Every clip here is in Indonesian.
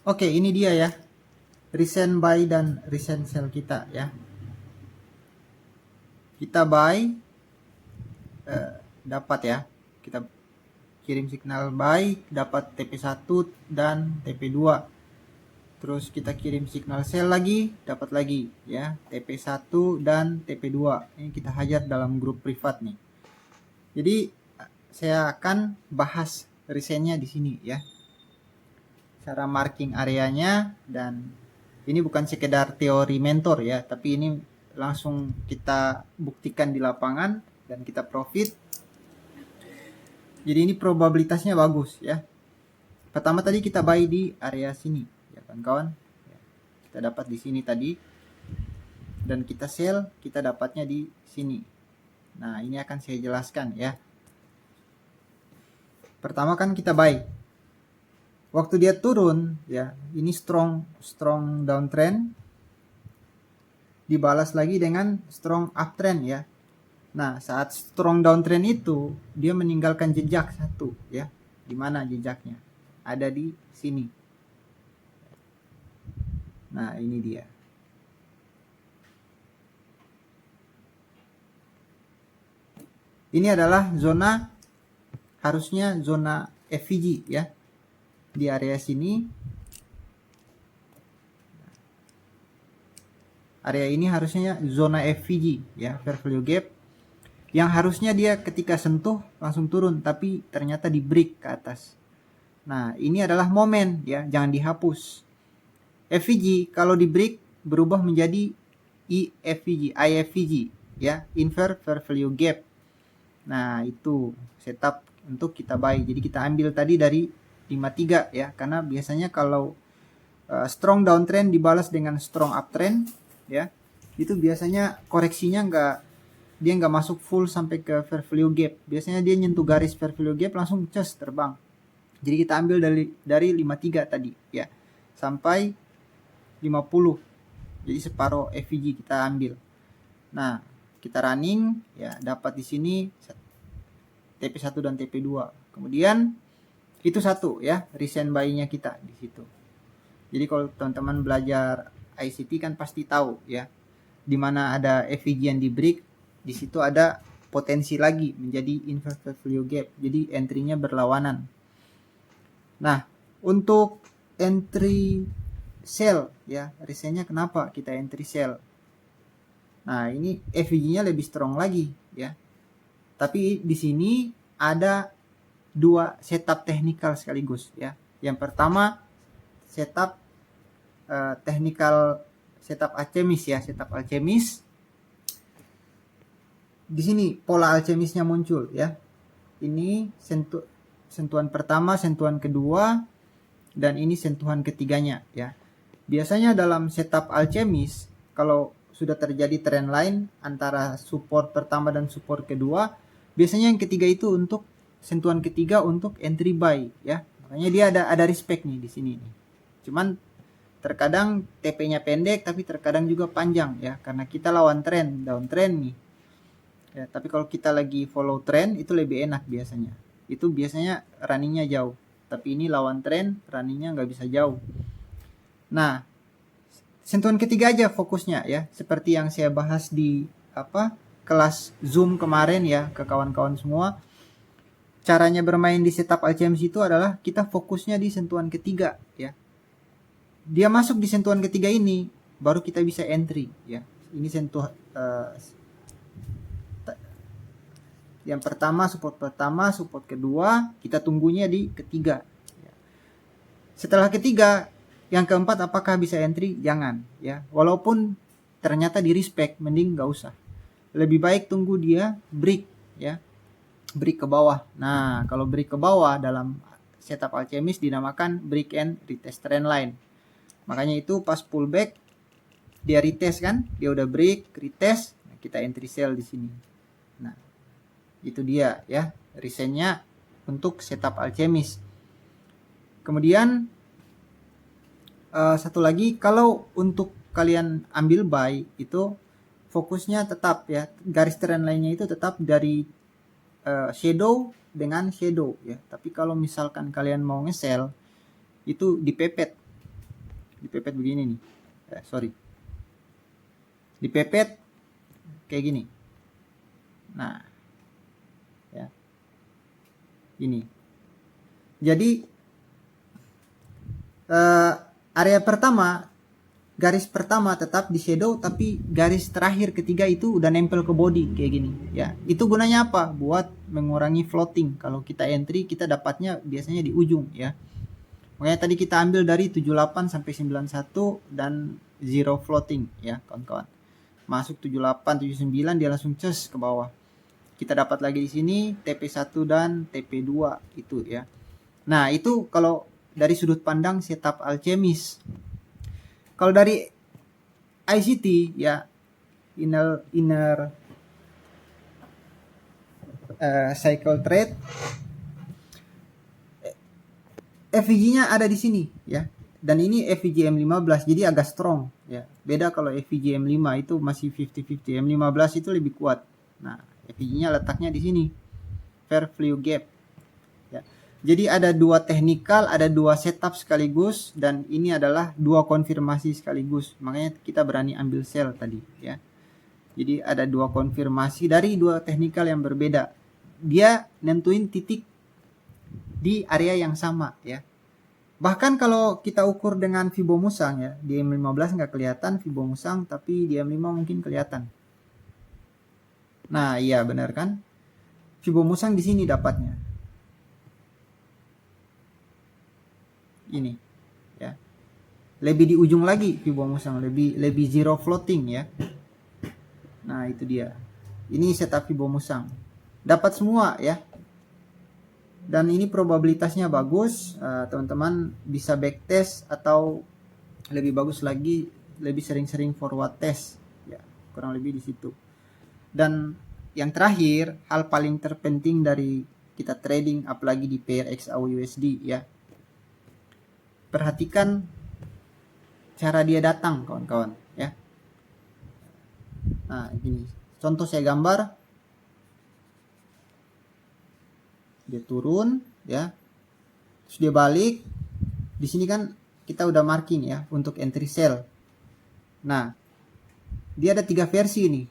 Oke, ini dia ya. Recent buy dan recent sell kita ya. Kita buy dapat ya. Kita kirim signal buy, dapat TP1 dan TP2. Terus kita kirim signal sell lagi, dapat lagi ya, TP1 dan TP2. Ini kita hajar dalam grup privat nih. Jadi saya akan bahas recentnya di sini ya. Cara marking areanya, dan ini bukan sekedar teori mentor ya, tapi ini langsung kita buktikan di lapangan dan kita profit. Jadi ini probabilitasnya bagus ya. Pertama tadi kita buy di area sini ya kawan-kawan. Kita dapat di sini tadi. Dan kita sell, kita dapatnya di sini. Nah, ini akan saya jelaskan ya. Pertama kan kita buy. Waktu dia turun ya, ini strong downtrend, dibalas lagi dengan strong uptrend ya. Nah, saat strong downtrend itu dia meninggalkan jejak satu ya. Di mana jejaknya? Ada di sini. Nah, ini dia. Ini adalah zona, harusnya zona FVG ya. Di area sini. Area ini harusnya zona FVG ya, fair value gap. Yang harusnya dia ketika sentuh langsung turun, tapi ternyata di break ke atas. Nah, ini adalah momen ya, jangan dihapus. FVG kalau di break berubah menjadi IFVG ya, inverse fair value gap. Nah, itu setup untuk kita buy. Jadi kita ambil tadi dari 53 ya, karena biasanya kalau strong downtrend dibalas dengan strong uptrend ya, itu biasanya koreksinya dia nggak masuk full sampai ke fair value gap. Biasanya dia nyentuh garis fair value gap langsung terbang. Jadi kita ambil dari 53 tadi ya sampai 50. Jadi separuh FVG kita ambil. Nah, kita running ya, dapat di sini TP1 dan TP2. Kemudian itu satu ya, recent buy-nya kita di situ. Jadi kalau teman-teman belajar ICT kan pasti tahu ya, di mana ada FVG yang di break, di situ ada potensi lagi menjadi inverse fair value gap. Jadi entry-nya berlawanan. Nah, untuk entry sell ya, recentnya kenapa kita entry sell? Nah, ini FVG-nya lebih strong lagi ya. Tapi di sini ada dua setup teknikal sekaligus ya. Yang pertama setup teknikal, setup alchemis ya, setup alchemis. Di sini pola alchemisnya muncul ya. Ini sentuhan pertama, sentuhan kedua, dan ini sentuhan ketiganya ya. Biasanya dalam setup alchemis kalau sudah terjadi trend line antara support pertama dan support kedua, biasanya yang ketiga itu untuk sentuhan ketiga untuk entry buy ya. Makanya dia ada respect nih di sini nih. Cuman terkadang TP-nya pendek tapi terkadang juga panjang ya, karena kita lawan tren, downtrend nih. Ya, tapi kalau kita lagi follow trend itu lebih enak biasanya. Itu biasanya runningnya jauh. Tapi ini lawan tren, runningnya nggak bisa jauh. Nah, sentuhan ketiga aja fokusnya ya, seperti yang saya bahas di kelas Zoom kemarin ya ke kawan-kawan semua. Caranya bermain di setup alchemis itu adalah kita fokusnya di sentuhan ketiga ya. Dia masuk di sentuhan ketiga ini baru kita bisa entry ya. Ini yang pertama, support kedua, kita tunggunya di ketiga. Setelah ketiga, yang keempat apakah bisa entry? Jangan ya. Walaupun ternyata di respect, mending nggak usah. Lebih baik tunggu dia break ya. Break ke bawah. Nah, kalau break ke bawah dalam setup alchemis dinamakan break and retest trend line. Makanya itu pas pullback dia retest kan, dia udah break, retest, nah kita entry sell di sini. Nah, itu dia ya, recentnya untuk setup alchemis. Kemudian satu lagi, kalau untuk kalian ambil buy itu fokusnya tetap ya, garis trend line-nya itu tetap dari shadow dengan shadow ya. Tapi kalau misalkan kalian mau nge-sell itu dipepet dipepet begini nih. Dipepet kayak gini. Nah, ya. Ini. Jadi area pertama, garis pertama tetap di shadow, tapi garis terakhir ketiga itu udah nempel ke body kayak gini ya. Itu gunanya apa? Buat mengurangi floating. Kalau kita entry, kita dapatnya biasanya di ujung ya. Makanya tadi kita ambil dari 78 sampai 91 dan zero floating ya kawan-kawan. Masuk 78, 79 dia langsung ces ke bawah. Kita dapat lagi di sini TP1 dan TP2 itu ya. Nah, itu kalau dari sudut pandang setup alchemist. Kalau dari ICT ya, inner cycle trade, FVG-nya ada di sini ya. Dan ini FVG M15 jadi agak strong ya. Beda kalau FVG M5 itu masih 50-50. M15 itu lebih kuat. Nah, FVG-nya letaknya di sini. Fair value gap. Ya. Jadi ada dua technical, ada dua setup sekaligus, dan ini adalah dua konfirmasi sekaligus. Makanya kita berani ambil sell tadi ya. Jadi ada dua konfirmasi dari dua technical yang berbeda. Dia nentuin titik di area yang sama ya. Bahkan kalau kita ukur dengan Fibo Musang ya, di M15 nggak kelihatan Fibo Musang, tapi di M5 mungkin kelihatan. Nah, iya benar kan? Fibo Musang di sini dapatnya. Ini ya. Lebih di ujung lagi Fibo Musang, lebih zero floating ya. Nah, itu dia. Ini setup Fibo Musang. Dapat semua ya. Dan ini probabilitasnya bagus, teman-teman bisa backtest atau lebih bagus lagi lebih sering-sering forward test ya, kurang lebih di situ. Dan yang terakhir, hal paling terpenting dari kita trading apalagi di pair XAU USD ya, perhatikan cara dia datang kawan-kawan ya. Nah, ini contoh saya gambar. Dia turun ya, terus dia balik. Di sini kan kita udah marking ya untuk entry sell. Nah, dia ada 3 versi ini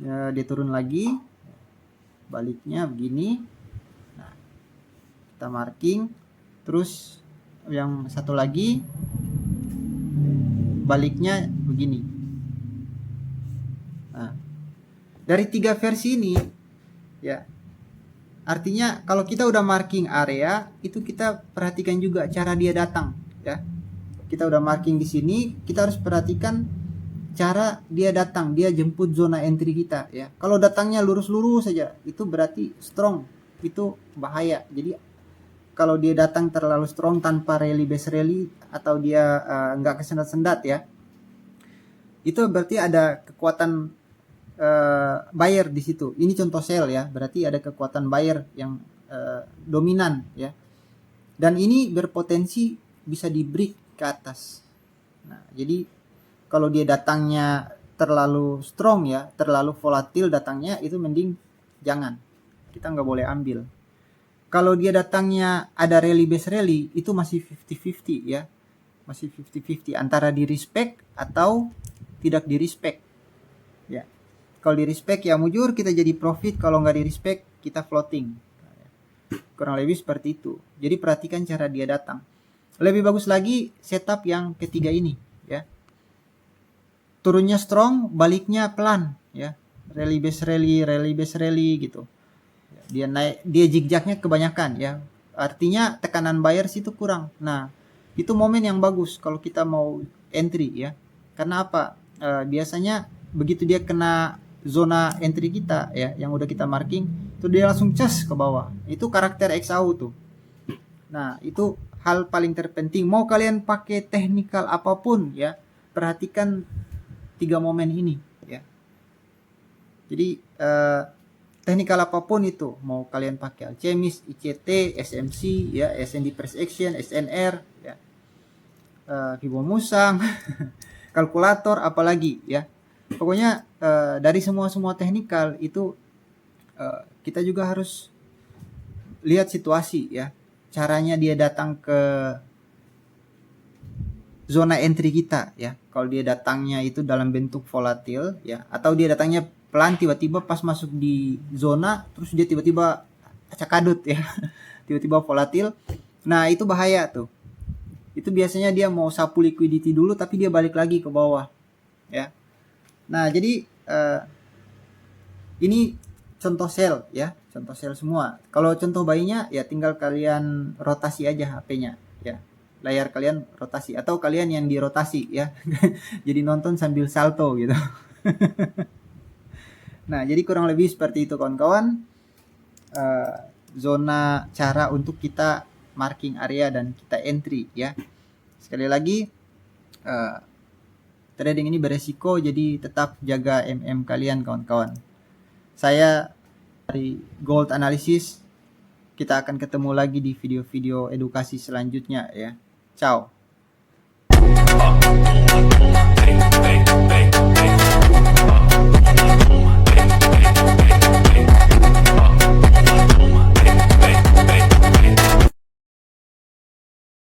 ya. Dia turun lagi, baliknya begini. Nah, kita marking. Terus yang satu lagi baliknya begini. Nah, dari 3 versi ini ya, artinya kalau kita udah marking area, itu kita perhatikan juga cara dia datang ya. Kita udah marking di sini, kita harus perhatikan cara dia datang, dia jemput zona entry kita ya. Kalau datangnya lurus-lurus saja, itu berarti strong, itu bahaya. Jadi kalau dia datang terlalu strong tanpa rally base rally, atau dia nggak kesendat-sendat ya, itu berarti ada kekuatan buyer di situ. Ini contoh sell ya, berarti ada kekuatan buyer yang dominan ya. Dan ini berpotensi bisa di break ke atas. Nah, jadi kalau dia datangnya terlalu strong ya, terlalu volatil datangnya, itu mending jangan. Kita nggak boleh ambil. Kalau dia datangnya ada rally base rally, itu masih 50-50 ya. Masih 50-50 antara di respect atau tidak di respect ya. Kalau di respect ya mujur, kita jadi profit. Kalau nggak di respect, kita floating. Kurang lebih seperti itu. Jadi perhatikan cara dia datang. Lebih bagus lagi setup yang ketiga ini ya. Turunnya strong, baliknya pelan ya. Rally base rally gitu. Dia naik, dia zigzagnya kebanyakan ya. Artinya tekanan buyers itu kurang. Nah, itu momen yang bagus kalau kita mau entry ya. Karena apa? Biasanya begitu dia kena zona entry kita ya, yang udah kita marking, itu dia langsung cas ke bawah. Itu karakter XAU tuh. Nah, itu hal paling terpenting. Mau kalian pakai technical apapun ya, perhatikan 3 momen ini ya. Jadi technical apapun itu, mau kalian pakai alchemist, ICT, SMC ya, SND price action, SNR ya, Fibo Musang, kalkulator, apalagi ya. Pokoknya dari semua teknikal itu kita juga harus lihat situasi ya. Caranya dia datang ke zona entry kita ya. Kalau dia datangnya itu dalam bentuk volatil ya, atau dia datangnya pelan tiba-tiba pas masuk di zona terus dia tiba-tiba acak-adut ya. Tiba-tiba volatil. Nah, itu bahaya tuh. Itu biasanya dia mau sapu liquidity dulu tapi dia balik lagi ke bawah ya. Nah, jadi ini contoh sell ya, contoh sell semua. Kalau contoh buy-nya ya tinggal kalian rotasi aja HP-nya ya. Layar kalian rotasi atau kalian yang dirotasi ya. Jadi nonton sambil salto gitu. Nah, jadi kurang lebih seperti itu kawan-kawan. Zona cara untuk kita marking area dan kita entry ya. Sekali lagi trading ini beresiko, jadi tetap jaga MM kalian kawan-kawan. Saya dari Gold Analysis. Kita akan ketemu lagi di video-video edukasi selanjutnya ya. Ciao.